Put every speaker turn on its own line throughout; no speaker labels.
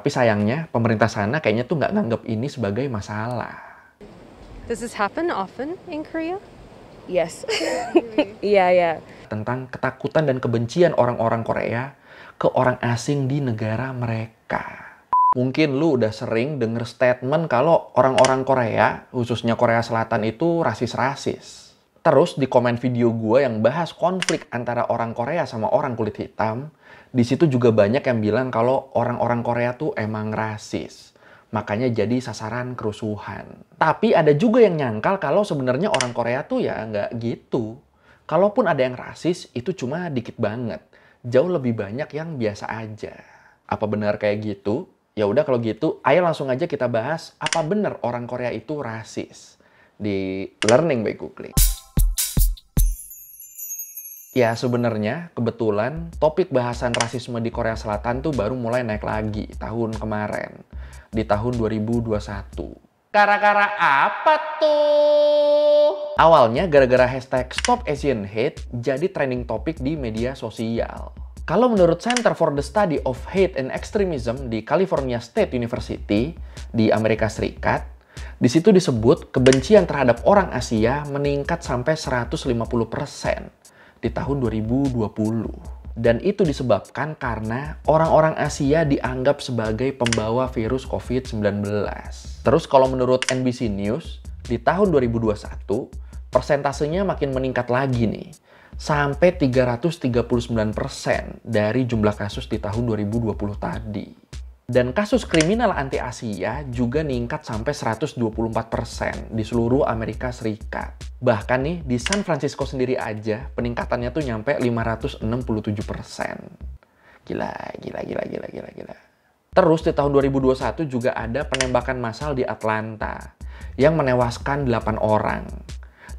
Tapi sayangnya pemerintah sana kayaknya tuh nggak nganggap ini sebagai masalah.
Does this happen often in Korea?
Yes. Yeah.
Tentang ketakutan dan kebencian orang-orang Korea ke orang asing di negara mereka. Mungkin lu udah sering denger statement kalau orang-orang Korea, khususnya Korea Selatan itu rasis-rasis. Terus di komen video gue yang bahas konflik antara orang Korea sama orang kulit hitam, di situ juga banyak yang bilang kalau orang-orang Korea tuh emang rasis. Makanya jadi sasaran kerusuhan. Tapi ada juga yang nyangkal kalau sebenarnya orang Korea tuh ya nggak gitu. Kalaupun ada yang rasis, itu cuma dikit banget. Jauh lebih banyak yang biasa aja. Apa benar kayak gitu? Ya udah kalau gitu, ayo langsung aja kita bahas apa benar orang Korea itu rasis di Learning by Googling. Ya sebenarnya kebetulan topik bahasan rasisme di Korea Selatan tuh baru mulai naik lagi tahun kemarin, di tahun 2021. Gara-gara apa tuh? Awalnya gara-gara hashtag Stop Asian Hate jadi trending topik di media sosial. Kalau menurut Center for the Study of Hate and Extremism di California State University di Amerika Serikat, di situ disebut kebencian terhadap orang Asia meningkat sampai 150% di tahun 2020. Dan itu disebabkan karena orang-orang Asia dianggap sebagai pembawa virus COVID-19. Terus kalau menurut NBC News, di tahun 2021, persentasenya makin meningkat lagi nih. Sampai 339% dari jumlah kasus di tahun 2020 tadi. Dan kasus kriminal anti-Asia juga meningkat sampai 124% di seluruh Amerika Serikat. Bahkan nih, di San Francisco sendiri aja, peningkatannya tuh nyampe 567%. Gila. Terus di tahun 2021 juga ada penembakan massal di Atlanta yang menewaskan 8 orang.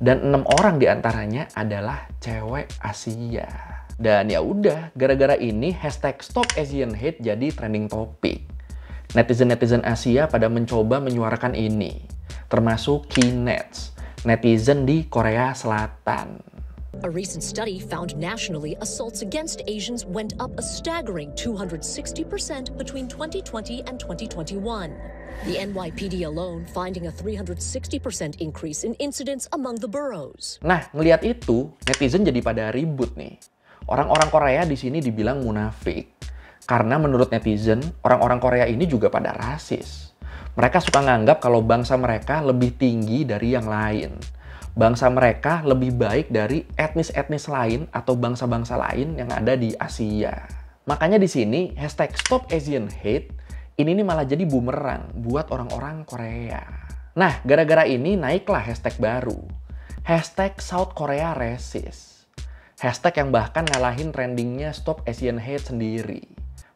Dan 6 orang diantaranya adalah cewek Asia. Dan ya udah, gara-gara ini hashtag Stop Asian Hate jadi trending topik. Netizen-netizen Asia pada mencoba menyuarakan ini, termasuk Kinets, netizen di Korea Selatan.
A recent study found nationally assaults against Asians went up a staggering 260% between 2020 and 2021. The NYPD alone finding a 360% increase in incidents among the boroughs.
Nah, ngelihat itu, netizen jadi pada ribut nih. Orang-orang Korea di sini dibilang munafik. Karena menurut netizen, orang-orang Korea ini juga pada rasis. Mereka suka nganggap kalau bangsa mereka lebih tinggi dari yang lain. Bangsa mereka lebih baik dari etnis-etnis lain atau bangsa-bangsa lain yang ada di Asia. Makanya di sini, hashtag Stop Asian Hate ini nih malah jadi bumerang buat orang-orang Korea. Nah, gara-gara ini naiklah hashtag baru. Hashtag South Korea Racist. Hashtag yang bahkan ngalahin trendingnya Stop Asian Hate sendiri.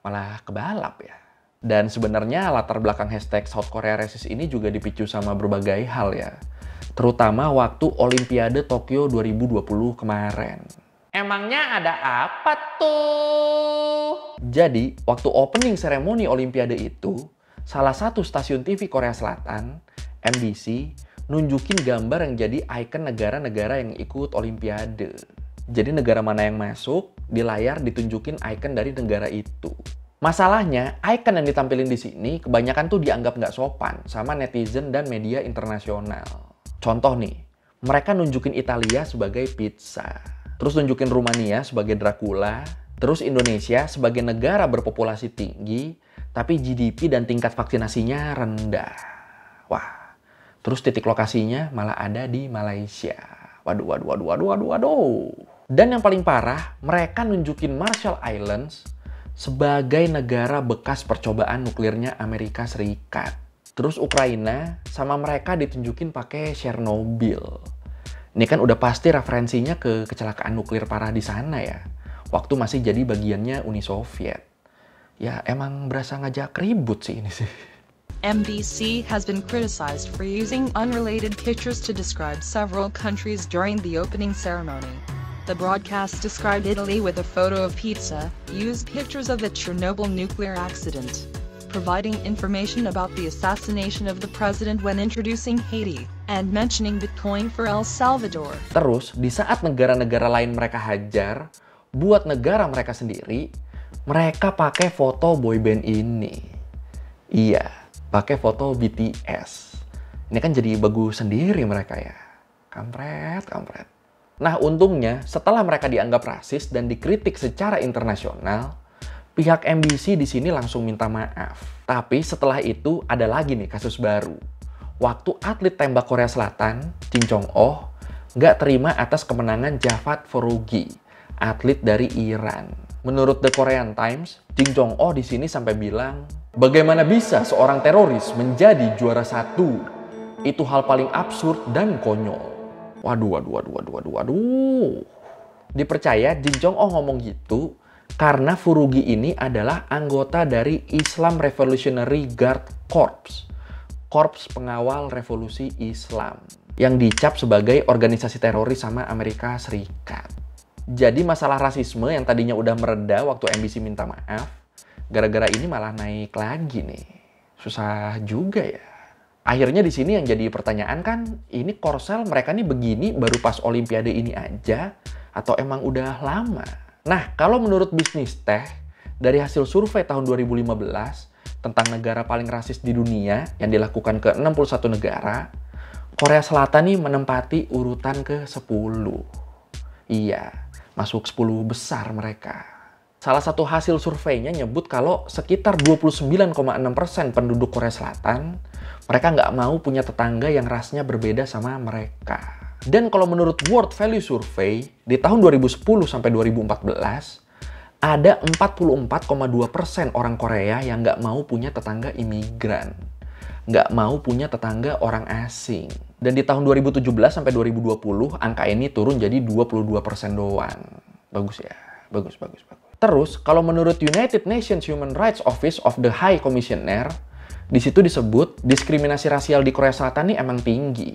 Malah kebalap ya. Dan sebenarnya latar belakang hashtag South Korea Racist ini juga dipicu sama berbagai hal ya. Terutama waktu Olimpiade Tokyo 2020 kemarin. Emangnya ada apa tuh? Jadi, waktu opening seremoni Olimpiade itu, salah satu stasiun TV Korea Selatan, MBC, nunjukin gambar yang jadi ikon negara-negara yang ikut Olimpiade. Jadi negara mana yang masuk, di layar ditunjukin ikon dari negara itu. Masalahnya, ikon yang ditampilin di sini kebanyakan tuh dianggap nggak sopan sama netizen dan media internasional. Contoh nih, mereka nunjukin Italia sebagai pizza. Terus nunjukin Rumania sebagai Dracula, terus Indonesia sebagai negara berpopulasi tinggi, tapi GDP dan tingkat vaksinasinya rendah. Wah, terus titik lokasinya malah ada di Malaysia. Waduh. Dan yang paling parah, mereka nunjukin Marshall Islands sebagai negara bekas percobaan nuklirnya Amerika Serikat. Terus Ukraina sama mereka ditunjukin pakai Chernobyl. Ini kan udah pasti referensinya ke kecelakaan nuklir parah di sana ya. Waktu masih jadi bagiannya Uni Soviet. Ya emang berasa ngajak ribut sih ini sih.
MBC has been criticized for using unrelated pictures to describe several countries during the opening ceremony. The broadcast described Italy with a photo of pizza, used pictures of the Chernobyl nuclear accident, providing information about the assassination of the president when introducing Haiti, and mentioning Bitcoin for El Salvador.
Terus, di saat negara-negara lain mereka hajar, buat negara mereka sendiri, mereka pakai foto boyband ini. Iya, pakai foto BTS. Ini kan jadi bagus sendiri mereka ya. Kampret, kampret. Nah, untungnya setelah mereka dianggap rasis dan dikritik secara internasional, pihak MBC di sini langsung minta maaf. Tapi setelah itu ada lagi nih kasus baru. Waktu atlet tembak Korea Selatan, Jin Chong-oh, nggak terima atas kemenangan Javad Foroughi, atlet dari Iran. Menurut The Korean Times, Jin Chong-oh di sini sampai bilang, bagaimana bisa seorang teroris menjadi juara 1? Itu hal paling absurd dan konyol. Waduh. Dipercaya Jin Chong-oh ngomong gitu karena Foroughi ini adalah anggota dari Islam Revolutionary Guard Corps, Korps Pengawal Revolusi Islam, yang dicap sebagai organisasi teroris sama Amerika Serikat. Jadi masalah rasisme yang tadinya udah mereda waktu MBC minta maaf, gara-gara ini malah naik lagi nih. Susah juga ya. Akhirnya di sini yang jadi pertanyaan kan, ini Korsel mereka nih begini baru pas Olimpiade ini aja, atau emang udah lama? Nah, kalau menurut Bisnis Teh, dari hasil survei tahun 2015 tentang negara paling rasis di dunia yang dilakukan ke 61 negara, Korea Selatan nih menempati urutan ke-10. Iya, masuk 10 besar mereka. Salah satu hasil surveinya nyebut kalau sekitar 29,6% penduduk Korea Selatan, mereka nggak mau punya tetangga yang rasnya berbeda sama mereka. Dan kalau menurut World Value Survey, di tahun 2010 sampai 2014, ada 44,2% orang Korea yang nggak mau punya tetangga imigran. Nggak mau punya tetangga orang asing. Dan di tahun 2017 sampai 2020, angka ini turun jadi 22% doang. Bagus ya, bagus. Terus, kalau menurut United Nations Human Rights Office of the High Commissioner, di situ disebut diskriminasi rasial di Korea Selatan ini emang tinggi.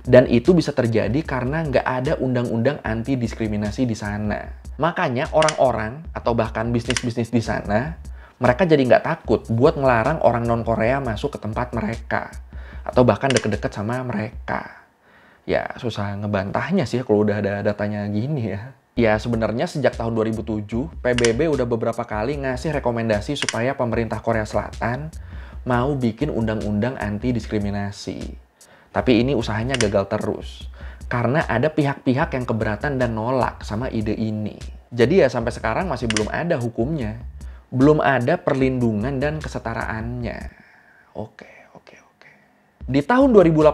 Dan itu bisa terjadi karena nggak ada undang-undang anti diskriminasi di sana. Makanya orang-orang atau bahkan bisnis-bisnis di sana, mereka jadi nggak takut buat ngelarang orang non-Korea masuk ke tempat mereka. Atau bahkan deket-deket sama mereka. Ya susah ngebantahnya sih kalau udah ada datanya gini ya. Ya sebenarnya sejak tahun 2007, PBB udah beberapa kali ngasih rekomendasi supaya pemerintah Korea Selatan mau bikin undang-undang anti diskriminasi. Tapi ini usahanya gagal terus. Karena ada pihak-pihak yang keberatan dan nolak sama ide ini. Jadi ya sampai sekarang masih belum ada hukumnya. Belum ada perlindungan dan kesetaraannya. Oke. Di tahun 2018,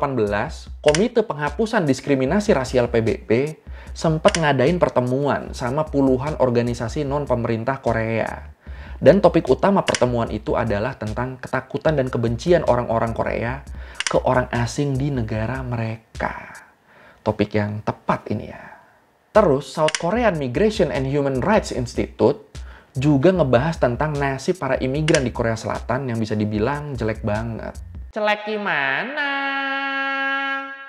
Komite Penghapusan Diskriminasi Rasial PBB sempat ngadain pertemuan sama puluhan organisasi non-pemerintah Korea. Dan topik utama pertemuan itu adalah tentang ketakutan dan kebencian orang-orang Korea ke orang asing di negara mereka. Topik yang tepat ini ya. Terus, South Korean Migration and Human Rights Institute juga ngebahas tentang nasib para imigran di Korea Selatan yang bisa dibilang jelek banget. Jelek gimana?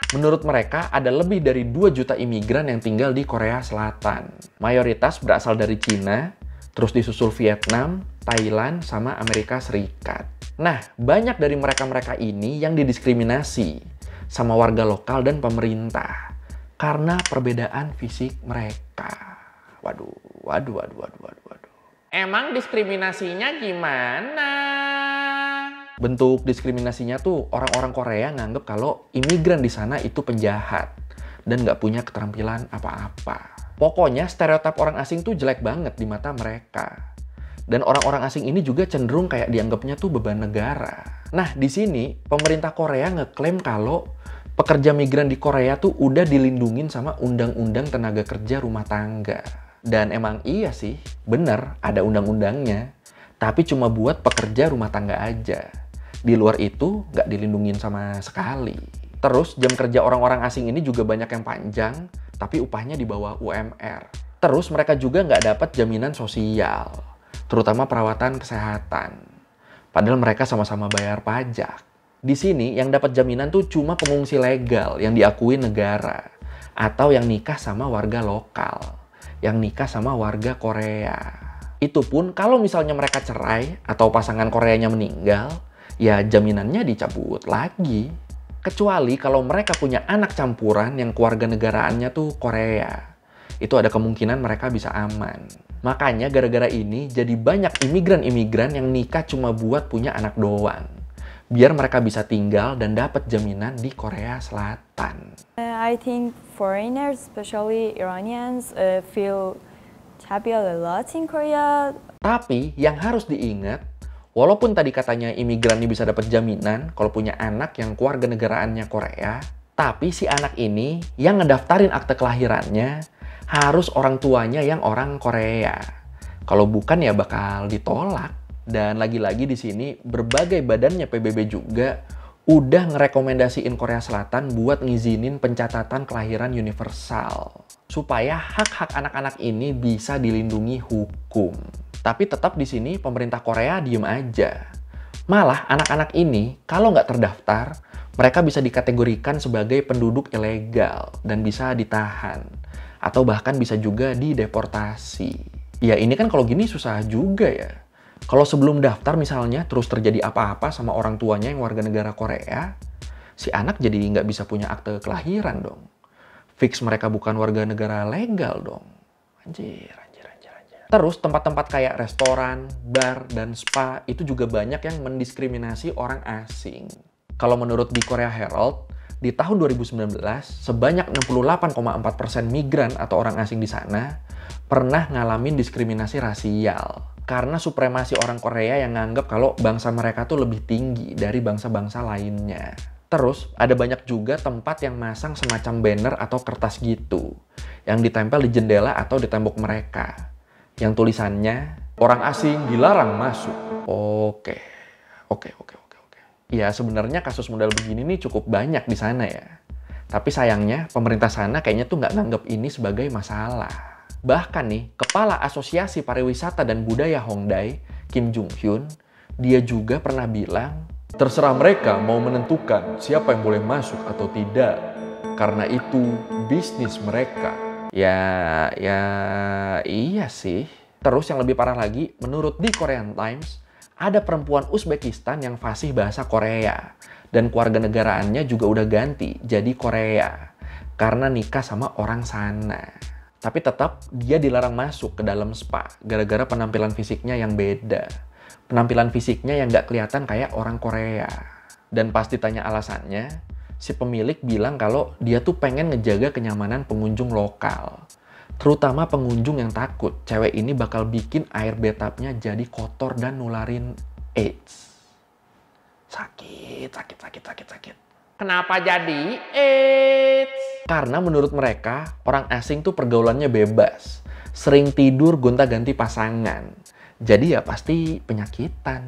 Menurut mereka, ada lebih dari 2 juta imigran yang tinggal di Korea Selatan. Mayoritas berasal dari Cina, terus disusul Vietnam, Thailand, sama Amerika Serikat. Nah, banyak dari mereka-mereka ini yang didiskriminasi sama warga lokal dan pemerintah karena perbedaan fisik mereka. Waduh. Emang diskriminasinya gimana? Bentuk diskriminasinya tuh orang-orang Korea nganggep kalau imigran di sana itu penjahat dan nggak punya keterampilan apa-apa. Pokoknya stereotip orang asing tuh jelek banget di mata mereka. Dan orang-orang asing ini juga cenderung kayak dianggapnya tuh beban negara. Nah, di sini pemerintah Korea ngeklaim kalau pekerja migran di Korea tuh udah dilindungin sama Undang-Undang Tenaga Kerja Rumah Tangga. Dan emang iya sih, bener ada undang-undangnya. Tapi cuma buat pekerja rumah tangga aja. Di luar itu nggak dilindungin sama sekali. Terus jam kerja orang-orang asing ini juga banyak yang panjang, tapi upahnya di bawah UMR. Terus mereka juga nggak dapat jaminan sosial, terutama perawatan kesehatan. Padahal mereka sama-sama bayar pajak. Di sini yang dapat jaminan tuh cuma pengungsi legal yang diakui negara, atau yang nikah sama warga lokal, yang nikah sama warga Korea. Itu pun kalau misalnya mereka cerai atau pasangan Koreanya meninggal, ya jaminannya dicabut lagi. Kecuali kalau mereka punya anak campuran yang keluarga negaraannya tuh Korea. Itu ada kemungkinan mereka bisa aman. Makanya gara-gara ini jadi banyak imigran-imigran yang nikah cuma buat punya anak doang. Biar mereka bisa tinggal dan dapat jaminan di Korea Selatan.
I think foreigners, especially Iranians, feel happy a lot in Korea.
Tapi yang harus diingat, walaupun tadi katanya imigran ini bisa dapat jaminan kalau punya anak yang keluarga negaraannya Korea, tapi si anak ini yang ngedaftarin akte kelahirannya harus orang tuanya yang orang Korea. Kalau bukan ya bakal ditolak. Dan lagi-lagi di sini berbagai badannya PBB juga udah ngerekomendasiin Korea Selatan buat ngizinin pencatatan kelahiran universal supaya hak-hak anak-anak ini bisa dilindungi hukum. Tapi tetap di sini pemerintah Korea diem aja. Malah anak-anak ini kalau nggak terdaftar, mereka bisa dikategorikan sebagai penduduk ilegal dan bisa ditahan. Atau bahkan bisa juga dideportasi. Ya ini kan kalau gini susah juga ya. Kalau sebelum daftar misalnya terus terjadi apa-apa sama orang tuanya yang warga negara Korea, si anak jadi nggak bisa punya akte kelahiran dong. Fix mereka bukan warga negara legal dong. Anjir. Terus tempat-tempat kayak restoran, bar, dan spa itu juga banyak yang mendiskriminasi orang asing. Kalau menurut di Korea Herald, di tahun 2019, sebanyak 68,4% migran atau orang asing di sana pernah ngalamin diskriminasi rasial. Karena supremasi orang Korea yang nganggap kalau bangsa mereka tuh lebih tinggi dari bangsa-bangsa lainnya. Terus, ada banyak juga tempat yang masang semacam banner atau kertas gitu, yang ditempel di jendela atau di tembok mereka. Yang tulisannya, orang asing dilarang masuk. Oke. Ya sebenarnya kasus model begini nih cukup banyak di sana ya. Tapi sayangnya pemerintah sana kayaknya tuh nggak nganggap ini sebagai masalah. Bahkan nih, Kepala Asosiasi Pariwisata dan Budaya Hongdae, Kim Jung Hyun, dia juga pernah bilang, terserah mereka mau menentukan siapa yang boleh masuk atau tidak. Karena itu bisnis mereka. Ya iya sih. Terus yang lebih parah lagi, menurut The Korean Times, ada perempuan Uzbekistan yang fasih bahasa Korea. Dan keluarga negaraannya juga udah ganti jadi Korea. Karena nikah sama orang sana. Tapi tetap dia dilarang masuk ke dalam spa. Gara-gara penampilan fisiknya yang beda. Penampilan fisiknya yang nggak kelihatan kayak orang Korea. Dan pas ditanya alasannya, si pemilik bilang kalau dia tuh pengen ngejaga kenyamanan pengunjung lokal. Terutama pengunjung yang takut cewek ini bakal bikin air bathtubnya jadi kotor dan nularin AIDS. Sakit. Kenapa jadi AIDS? Karena menurut mereka, orang asing tuh pergaulannya bebas. Sering tidur gonta-ganti pasangan. Jadi ya pasti penyakitan.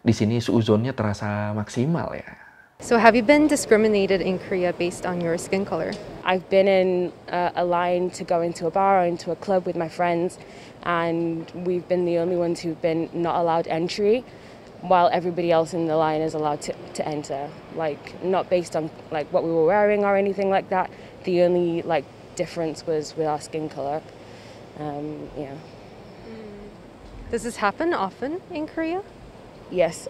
Di sini suuzonnya terasa maksimal ya.
So have you been discriminated in Korea based on your skin color?
I've been in a line to go into a bar or into a club with my friends, and we've been the only ones who've been not allowed entry, while everybody else in the line is allowed to enter. Like, not based on like what we were wearing or anything like that. The only like difference was with our skin color. Yeah.
Does this happen often in Korea?
Yes.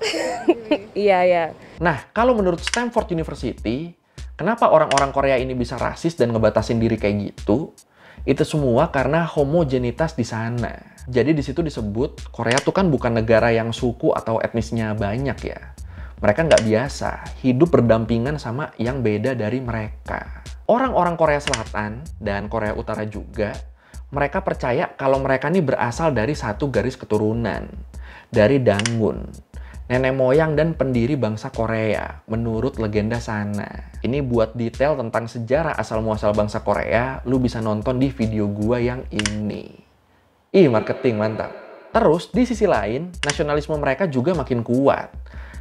Yeah.
Nah, kalau menurut Stanford University, kenapa orang-orang Korea ini bisa rasis dan ngebatasin diri kayak gitu? Itu semua karena homogenitas di sana. Jadi di situ disebut Korea tuh kan bukan negara yang suku atau etnisnya banyak ya. Mereka nggak biasa hidup berdampingan sama yang beda dari mereka. Orang-orang Korea Selatan dan Korea Utara juga, mereka percaya kalau mereka ini berasal dari satu garis keturunan, dari Dangun, nenek moyang dan pendiri bangsa Korea, menurut legenda sana. Ini buat detail tentang sejarah asal-muasal bangsa Korea, lu bisa nonton di video gua yang ini. Marketing mantap. Terus, di sisi lain, nasionalisme mereka juga makin kuat.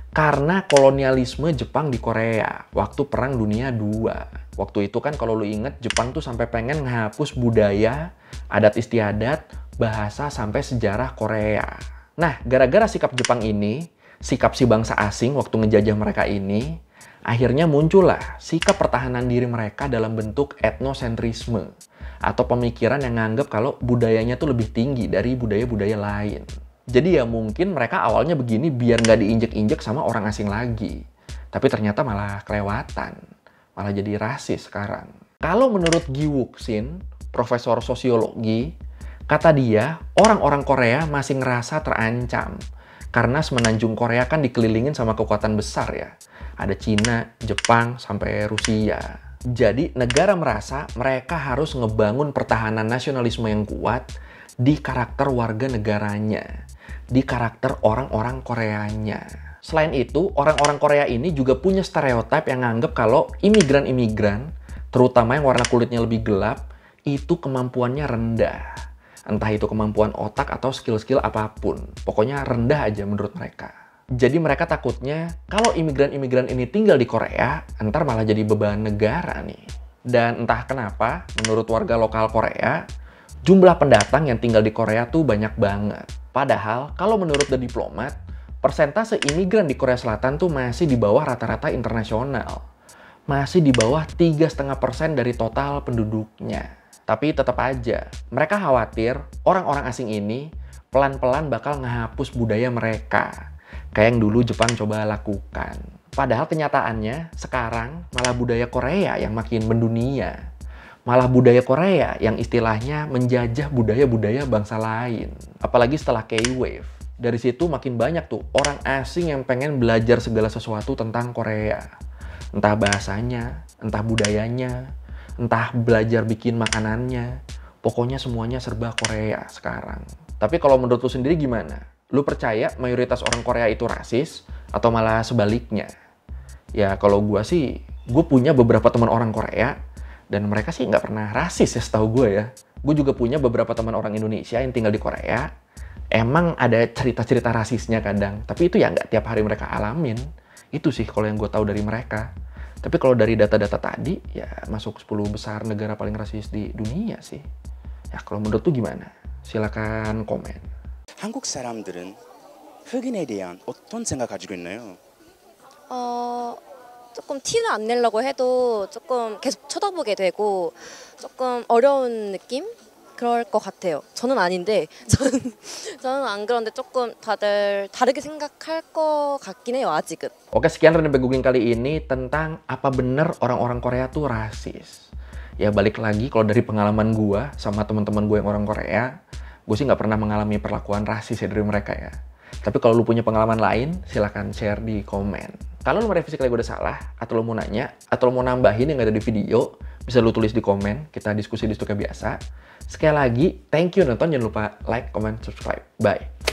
Karena kolonialisme Jepang di Korea, waktu Perang Dunia II. Waktu itu kan kalau lu inget, Jepang tuh sampai pengen ngehapus budaya, adat istiadat, bahasa, sampai sejarah Korea. Nah, gara-gara sikap Jepang ini, sikap si bangsa asing waktu ngejajah mereka ini, akhirnya muncullah sikap pertahanan diri mereka dalam bentuk etnosentrisme atau pemikiran yang nganggap kalau budayanya tuh lebih tinggi dari budaya-budaya lain. Jadi ya mungkin mereka awalnya begini biar nggak diinjek-injek sama orang asing lagi. Tapi ternyata malah kelewatan, malah jadi rasis sekarang. Kalau menurut Gi Wook-sin, profesor sosiologi, Kata dia, orang-orang Korea masih ngerasa terancam. Karena semenanjung Korea kan dikelilingin sama kekuatan besar ya. Ada Cina, Jepang, sampai Rusia. Jadi negara merasa mereka harus ngebangun pertahanan nasionalisme yang kuat di karakter warga negaranya, di karakter orang-orang Koreanya. Selain itu, orang-orang Korea ini juga punya stereotip yang nganggep kalau imigran-imigran, terutama yang warna kulitnya lebih gelap, itu kemampuannya rendah. Entah itu kemampuan otak atau skill-skill apapun. Pokoknya rendah aja menurut mereka. Jadi mereka takutnya kalau imigran-imigran ini tinggal di Korea, ntar malah jadi beban negara nih. Dan entah kenapa, menurut warga lokal Korea, jumlah pendatang yang tinggal di Korea tuh banyak banget. Padahal, kalau menurut The Diplomat, persentase imigran di Korea Selatan tuh masih di bawah rata-rata internasional. Masih di bawah 3,5% dari total penduduknya. Tapi tetap aja, mereka khawatir orang-orang asing ini pelan-pelan bakal ngehapus budaya mereka. Kayak yang dulu Jepang coba lakukan. Padahal kenyataannya, sekarang malah budaya Korea yang makin mendunia. Malah budaya Korea yang istilahnya menjajah budaya-budaya bangsa lain. Apalagi setelah K-Wave. Dari situ makin banyak tuh orang asing yang pengen belajar segala sesuatu tentang Korea. Entah bahasanya, entah budayanya, entah belajar bikin makanannya. Pokoknya semuanya serba Korea sekarang. Tapi kalau menurut lu sendiri gimana? Lu percaya mayoritas orang Korea itu rasis? Atau malah sebaliknya? Ya kalau gue sih, gue punya beberapa teman orang Korea, dan mereka sih nggak pernah rasis ya setahu gue ya. Gue juga punya beberapa teman orang Indonesia yang tinggal di Korea. Emang ada cerita-cerita rasisnya kadang, tapi itu ya nggak tiap hari mereka alamin. Itu sih kalau yang gue tahu dari mereka. Tapi kalau dari data-data tadi, ya masuk 10 besar negara paling rasis di dunia sih. Ya kalau menurut tuh gimana? Silakan komen.
한국 사람들은 흑인에 대한 어떤 생각 가지고 있나요?
조금 티를 안 내려고 해도 조금 계속 쳐다보게 되고 조금 어려운 느낌? 그럴 것 같아요. 저는 아닌데 저는 안 그런데 조금 다들 다르게 생각할 것 같긴 해요, 아직은.
Oke, sekian Random Googling kali ini tentang apa bener orang-orang Korea tuh rasis. Ya balik lagi, kalau dari pengalaman gue sama teman-teman gue yang orang Korea, gue sih nggak pernah mengalami perlakuan rasis ya dari mereka ya. Tapi kalau lu punya pengalaman lain, silahkan share di komen. Kalau lu merevisi kali gue udah salah, atau lu mau nanya, atau lu mau nambahin yang ada di video, bisa lu tulis di komen, kita diskusi di situ kayak biasa. Sekali lagi, thank you nonton, jangan lupa like, comment, subscribe. Bye!